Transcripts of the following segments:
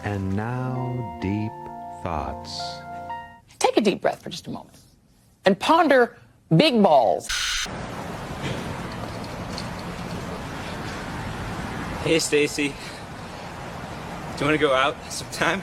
And now, deep thoughts. Take a deep breath for just a moment and ponder big balls. Hey, Stacy. Do you want to go out sometime?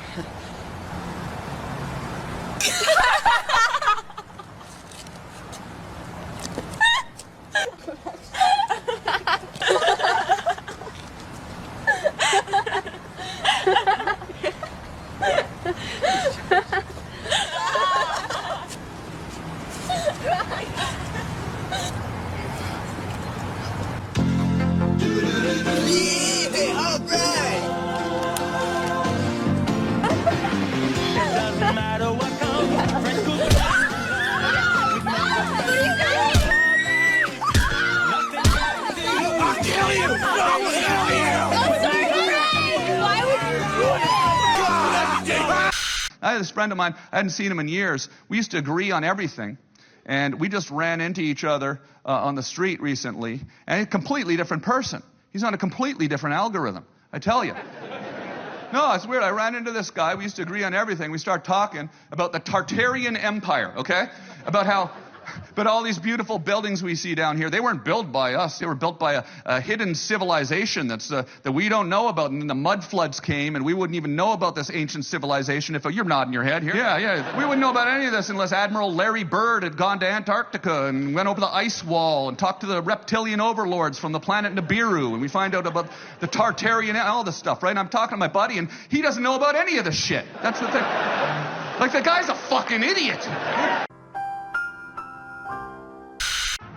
I had this friend of mine, I hadn't seen him in years. We used to agree on everything. And we just ran into each other on the street recently. And he's a completely different person. He's on a completely different algorithm, I tell you. No, it's weird. I ran into this guy. We used to agree on everything. We started talking about the Tartarian Empire, okay? But all these beautiful buildings we see down here, they weren't built by us. They were built by a hidden civilization that we don't know about. And then the mud floods came, and we wouldn't even know about this ancient civilization if you're nodding your head here. Yeah. We wouldn't know about any of this unless Admiral Larry Byrd had gone to Antarctica and went over the ice wall and talked to the reptilian overlords from the planet Nibiru. And we find out about the Tartarian, all this stuff, right? And I'm talking to my buddy, and he doesn't know about any of this shit. That's the thing. Like, the guy's a fucking idiot.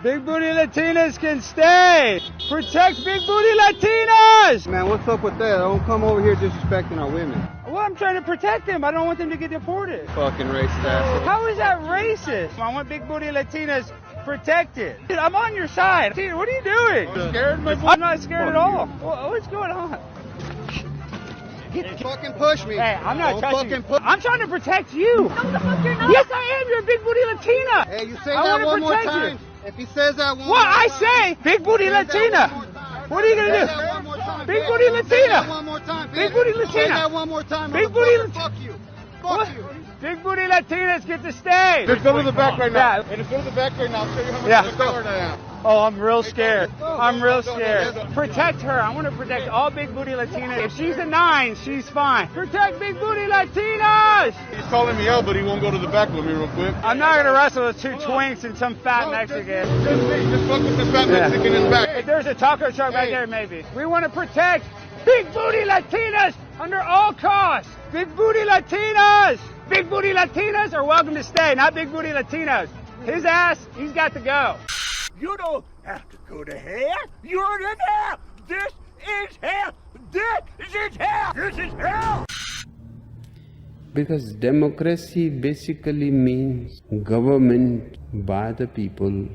Big booty Latinas can stay! Protect big booty Latinas! Man, what's up with that? Don't come over here disrespecting our women. Well, I'm trying to protect them. I don't want them to get deported. Fucking racist asshole. How is that racist? I want big booty Latinas protected. Dude, I'm on your side. Dude, what are you doing? You scared, my boy? I'm not scared at all. What's going on? Don't fucking push me. Hey, I'm not touching you. Push. I'm trying to protect you. No, the fuck you're not. Yes, I am. You're a big booty Latina. Hey, you say that one more time. You. If he says that one what more time. I say, big booty Latina. What are you gonna do? Big booty Latina. One more time. Big booty Latina. Say that one more time. Big booty Latina. Fuck you. Fuck you. Big booty Latinas get to stay. Just go to the back right now. Yeah. Hey, just go to the back right now. I'll show you how much scared I am. Oh, I'm real scared. I'm real scared. Protect her. I want to protect all big booty Latinas. If she's a 9, she's fine. Protect big booty Latinas! He's calling me out, but he won't go to the back with me real quick. I'm not going to wrestle with 2 twinks and some fat Mexican. Just fuck with this fat Mexican in the back. If there's a taco truck right there, maybe. We want to protect big booty Latinas under all costs. Big booty Latinas! Big booty Latinas are welcome to stay, not big booty Latinos. His ass, he's got to go. You don't have to go to hell. You're in hell. This is hell. This is hell. This is hell. Because democracy basically means government by the people,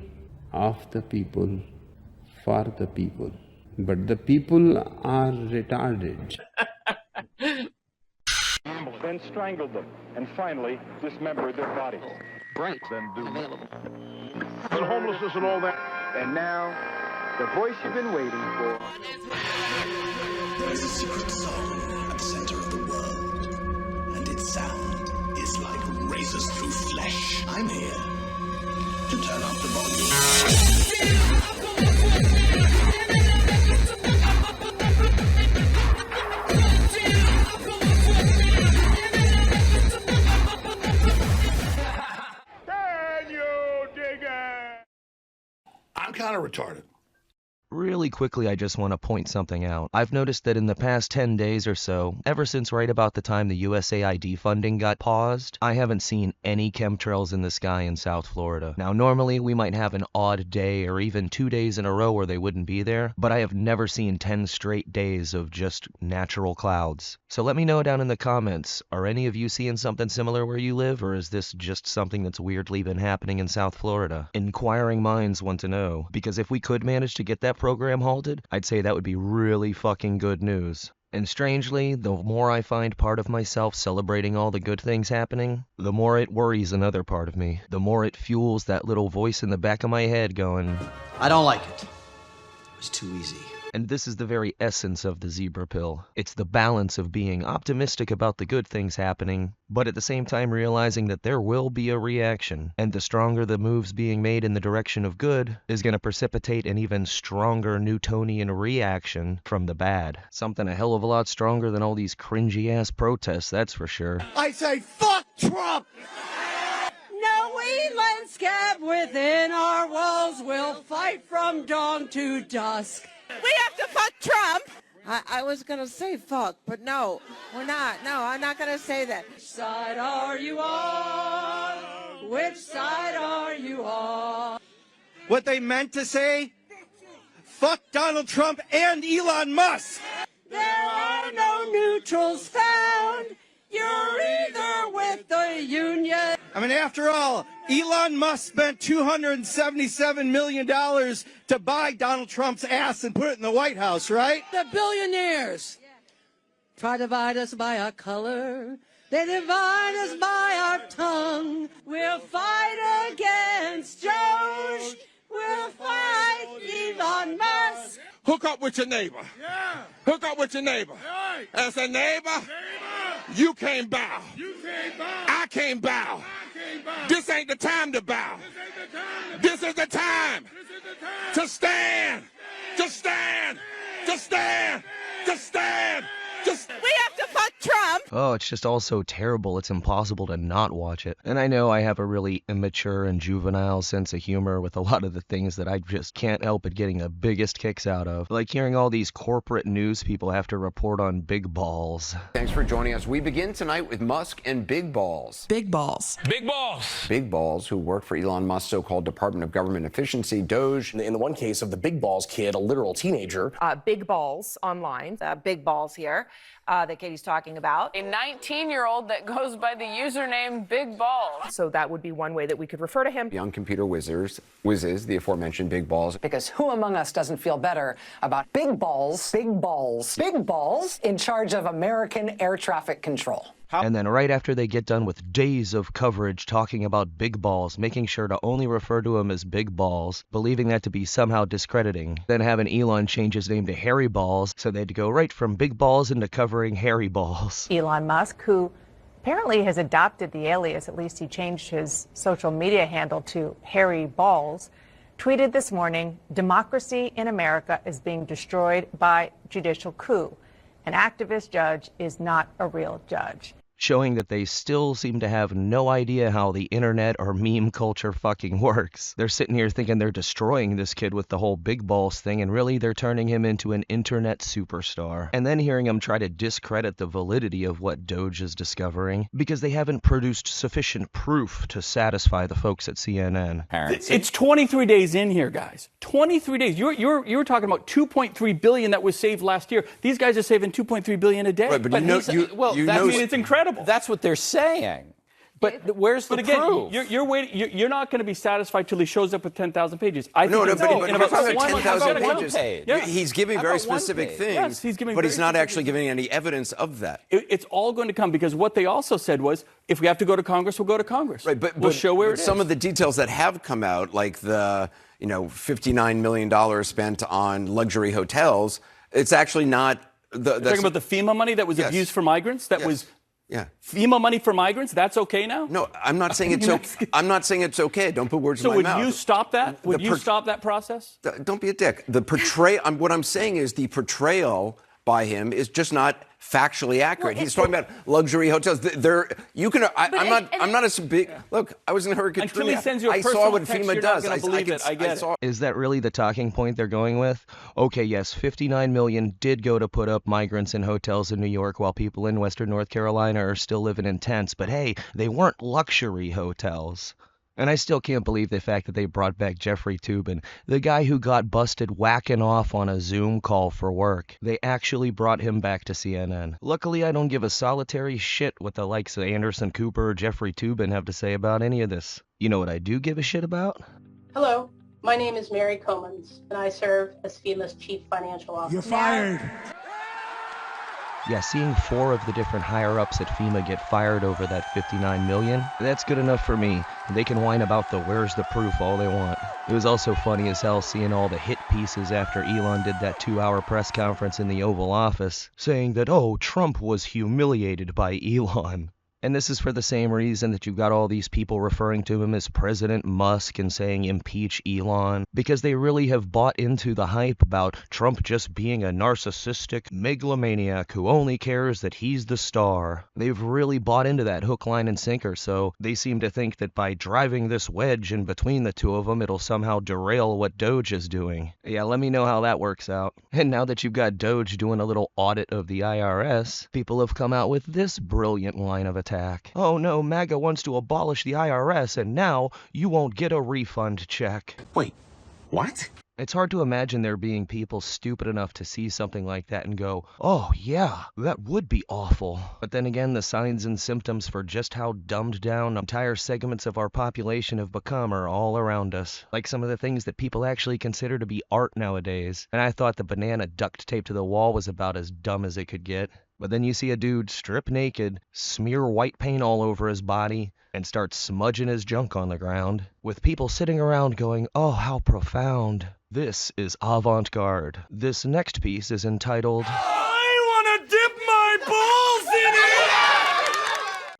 of the people, for the people. But the people are retarded. Then strangled them, and finally dismembered their bodies. Right. Then do available. and homelessness and all that. And now, the voice you've been waiting for. There is a secret song at the center of the world, and its sound is like razors through flesh. I'm here to turn up the volume. I'm kind of retarded. Really quickly, I just want to point something out. I've noticed that in the past 10 days or so, ever since right about the time the USAID funding got paused, I haven't seen any chemtrails in the sky in South Florida. Now, normally we might have an odd day or even 2 days in a row where they wouldn't be there, but I have never seen 10 straight days of just natural clouds. So let me know down in the comments, are any of you seeing something similar where you live, or is this just something that's weirdly been happening in South Florida? Inquiring minds want to know, because if we could manage to get that program halted, I'd say that would be really fucking good news. And strangely, the more I find part of myself celebrating all the good things happening, the more it worries another part of me. The more it fuels that little voice in the back of my head going, I don't like it. It's too easy. And this is the very essence of the zebra pill. It's the balance of being optimistic about the good things happening, but at the same time realizing that there will be a reaction, and the stronger the moves being made in the direction of good is going to precipitate an even stronger Newtonian reaction from the bad. Something a hell of a lot stronger than all these cringy-ass protests, that's for sure. I say fuck Trump! No, we let scab within our walls. We'll fight from dawn to dusk. We have to fuck Trump. I was going to say fuck, but no, we're not. No, I'm not going to say that. Which side are you on? Which side are you on? What they meant to say? Fuck Donald Trump and Elon Musk. There are no neutrals found. You're either with the union. I mean, after all, Elon Musk spent $277 million to buy Donald Trump's ass and put it in the White House, right? The billionaires try to divide us by our color. They divide us by our tongue. We'll fight against DOGE. We'll fight Elon Musk. Hook up with your neighbor. Yeah. Hook up with your neighbor. Right. And say, neighbor, you can't bow. You can't bow. I can't bow. I can't bow. This ain't the time to bow. This is the time. This is the time. To stand. To stand. To stand. To stand. We have to fuck Trump. Oh, it's just all so terrible, it's impossible to not watch it. And I know I have a really immature and juvenile sense of humor with a lot of the things that I just can't help but getting the biggest kicks out of. Like hearing all these corporate news people have to report on big balls. Thanks for joining us. We begin tonight with Musk and Big Balls. Big balls. Big balls. Big Balls, who work for Elon Musk's so-called Department of Government Efficiency, DOGE. In the one case of the Big Balls kid, a literal teenager. Big balls online, big balls here that Katie's talking about. A 19-year-old that goes by the username Big Balls. So that would be one way that we could refer to him. Young computer whizzes, the aforementioned Big Balls. Because who among us doesn't feel better about big balls in charge of American air traffic control? And then right after they get done with days of coverage talking about big balls, making sure to only refer to him as big balls, believing that to be somehow discrediting, then having Elon change his name to Hairy Balls, so they'd go right from big balls into covering hairy balls. Elon Musk, who apparently has adopted the alias, at least he changed his social media handle to Hairy Balls, tweeted this morning, "Democracy in America is being destroyed by judicial coup. An activist judge is not a real judge." Showing that they still seem to have no idea how the internet or meme culture fucking works. They're sitting here thinking they're destroying this kid with the whole big balls thing, and really they're turning him into an internet superstar. And then hearing him try to discredit the validity of what DOGE is discovering because they haven't produced sufficient proof to satisfy the folks at CNN. It's 23 days in here, guys. 23 days. You're talking about 2.3 billion that was saved last year. These guys are saving 2.3 billion a day. Right, but it's incredible. That's what they're saying. But where's the proof? You're waiting. You're not going to be satisfied till he shows up with 10,000 pages. But we're talking about 10,000 pages. Yeah. He's giving very specific things, yes, he's giving but he's not actually giving any evidence of that. It's all going to come because what they also said was, if we have to go to Congress, we'll go to Congress. Right, but we'll show where it is. Some of the details that have come out, like the $59 million spent on luxury hotels, it's actually not. You're talking about the FEMA money that was abused for migrants. Yeah. FEMA money for migrants, that's okay now? No, I'm not saying it's okay. I'm not saying it's okay. Don't put words in my mouth. So would you stop that? Would you stop that process? Don't be a dick. What I'm saying is the portrayal by him is just not factually accurate. He's talking about luxury hotels. I'm not as big. Look, I was in Hurricane Katrina. Until he sends you a I personal saw what text, FEMA you're does. Not gonna believe it. I get it. Is that really the talking point they're going with? Okay, yes, 59 million did go to put up migrants in hotels in New York while people in Western North Carolina are still living in tents. But hey, they weren't luxury hotels. And I still can't believe the fact that they brought back Jeffrey Toobin, the guy who got busted whacking off on a Zoom call for work. They actually brought him back to CNN. Luckily, I don't give a solitary shit what the likes of Anderson Cooper or Jeffrey Toobin have to say about any of this. You know what I do give a shit about? Hello, my name is Mary Comans, and I serve as FEMA's Chief Financial Officer. You're fired. Yeah, seeing 4 of the different higher-ups at FEMA get fired over that $59 million, that's good enough for me. They can whine about the where's the proof all they want. It was also funny as hell seeing all the hit pieces after Elon did that 2-hour press conference in the Oval Office, saying that, oh, Trump was humiliated by Elon. And this is for the same reason that you've got all these people referring to him as President Musk and saying impeach Elon, because they really have bought into the hype about Trump just being a narcissistic megalomaniac who only cares that he's the star. They've really bought into that hook, line, and sinker, so they seem to think that by driving this wedge in between the two of them, it'll somehow derail what DOGE is doing. Yeah, let me know how that works out. And now that you've got DOGE doing a little audit of the IRS, people have come out with this brilliant line of attack. Oh no, MAGA wants to abolish the IRS, and now you won't get a refund check. Wait, what? It's hard to imagine there being people stupid enough to see something like that and go, oh yeah, that would be awful. But then again, the signs and symptoms for just how dumbed down entire segments of our population have become are all around us. Like some of the things that people actually consider to be art nowadays. And I thought the banana duct taped to the wall was about as dumb as it could get. But then you see a dude strip naked, smear white paint all over his body, and start smudging his junk on the ground, with people sitting around going, oh, how profound. This is avant-garde. This next piece is entitled, I wanna dip my balls in it!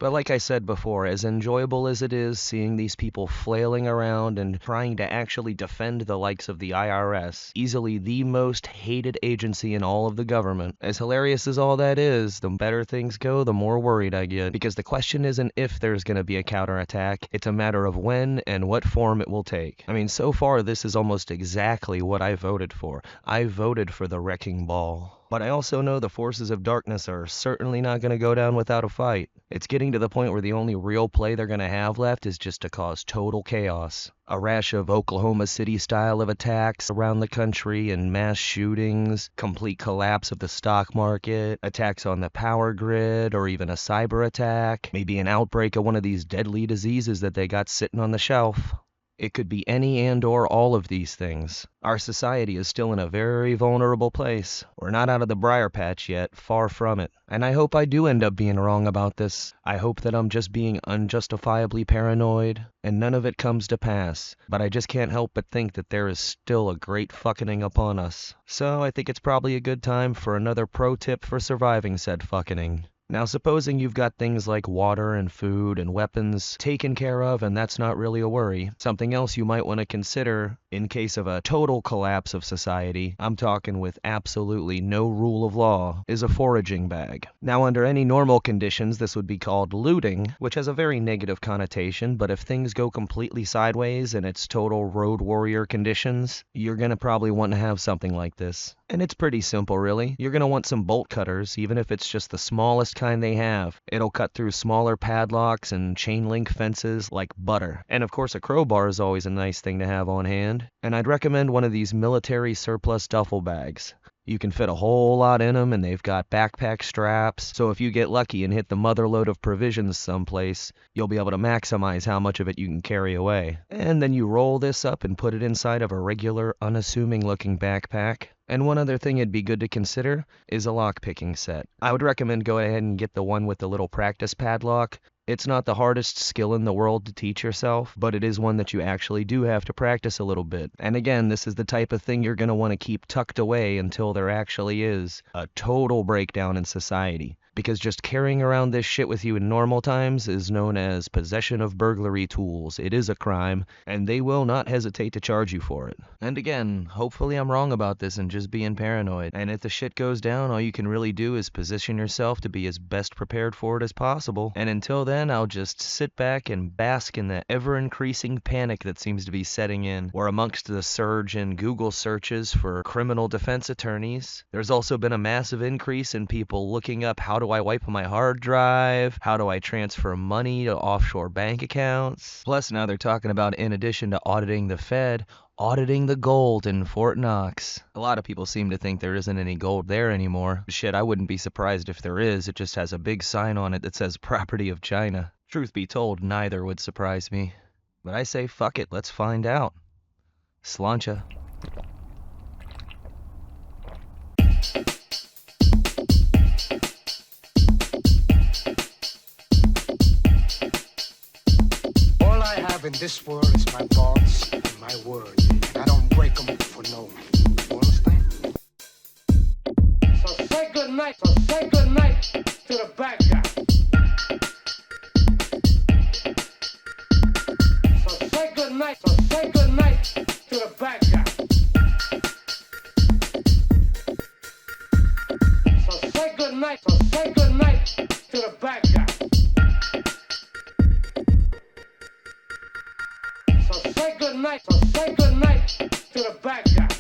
But like I said before, as enjoyable as it is seeing these people flailing around and trying to actually defend the likes of the IRS, easily the most hated agency in all of the government, as hilarious as all that is, the better things go, the more worried I get. Because the question isn't if there's going to be a counterattack, it's a matter of when and what form it will take. I mean, so far this is almost exactly what I voted for. I voted for the wrecking ball. But I also know the forces of darkness are certainly not going to go down without a fight. It's getting to the point where the only real play they're going to have left is just to cause total chaos. A rash of Oklahoma City style of attacks around the country and mass shootings, complete collapse of the stock market, attacks on the power grid, or even a cyber attack, maybe an outbreak of one of these deadly diseases that they got sitting on the shelf. It could be any and or all of these things. Our society is still in a very vulnerable place. We're not out of the briar patch yet, far from it. And I hope I do end up being wrong about this. I hope that I'm just being unjustifiably paranoid, and none of it comes to pass. But I just can't help but think that there is still a great fucking upon us. So I think it's probably a good time for another pro tip for surviving said fucking. Now, supposing you've got things like water and food and weapons taken care of, and that's not really a worry, something else you might want to consider in case of a total collapse of society, I'm talking with absolutely no rule of law, is a foraging bag. Now, under any normal conditions, this would be called looting, which has a very negative connotation, but if things go completely sideways and it's total road warrior conditions, you're gonna probably want to have something like this. And it's pretty simple, really. You're gonna want some bolt cutters, even if it's just the smallest kind they have. It'll cut through smaller padlocks and chain link fences like butter. And of course a crowbar is always a nice thing to have on hand. And I'd recommend one of these military surplus duffel bags. You can fit a whole lot in them, and they've got backpack straps, so if you get lucky and hit the motherload of provisions someplace, you'll be able to maximize how much of it you can carry away. And then you roll this up and put it inside of a regular, unassuming looking backpack. And one other thing it'd be good to consider is a lockpicking set. I would recommend go ahead and get the one with the little practice padlock. It's not the hardest skill in the world to teach yourself, but it is one that you actually do have to practice a little bit. And again, this is the type of thing you're going to want to keep tucked away until there actually is a total breakdown in society. Because just carrying around this shit with you in normal times is known as possession of burglary tools. It is a crime, and they will not hesitate to charge you for it. And again, hopefully I'm wrong about this and just being paranoid. And if the shit goes down, all you can really do is position yourself to be as best prepared for it as possible. And until then, I'll just sit back and bask in the ever-increasing panic that seems to be setting in, where amongst the surge in Google searches for criminal defense attorneys, there's also been a massive increase in people looking up how do I wipe my hard drive? How do I transfer money to offshore bank accounts? Plus, now they're talking about, in addition to auditing the Fed, auditing the gold in Fort Knox. A lot of people seem to think there isn't any gold there anymore. Shit, I wouldn't be surprised if there is. It just has a big sign on it that says property of China. Truth be told, neither would surprise me. But I say fuck it, let's find out. Sláinte. in this world is my thoughts and my words. And I don't break them for no one. You understand? So say good night to the bad guy. So say good night to the bad guy. So say good night to the bad guy. So say good night to the bad guy.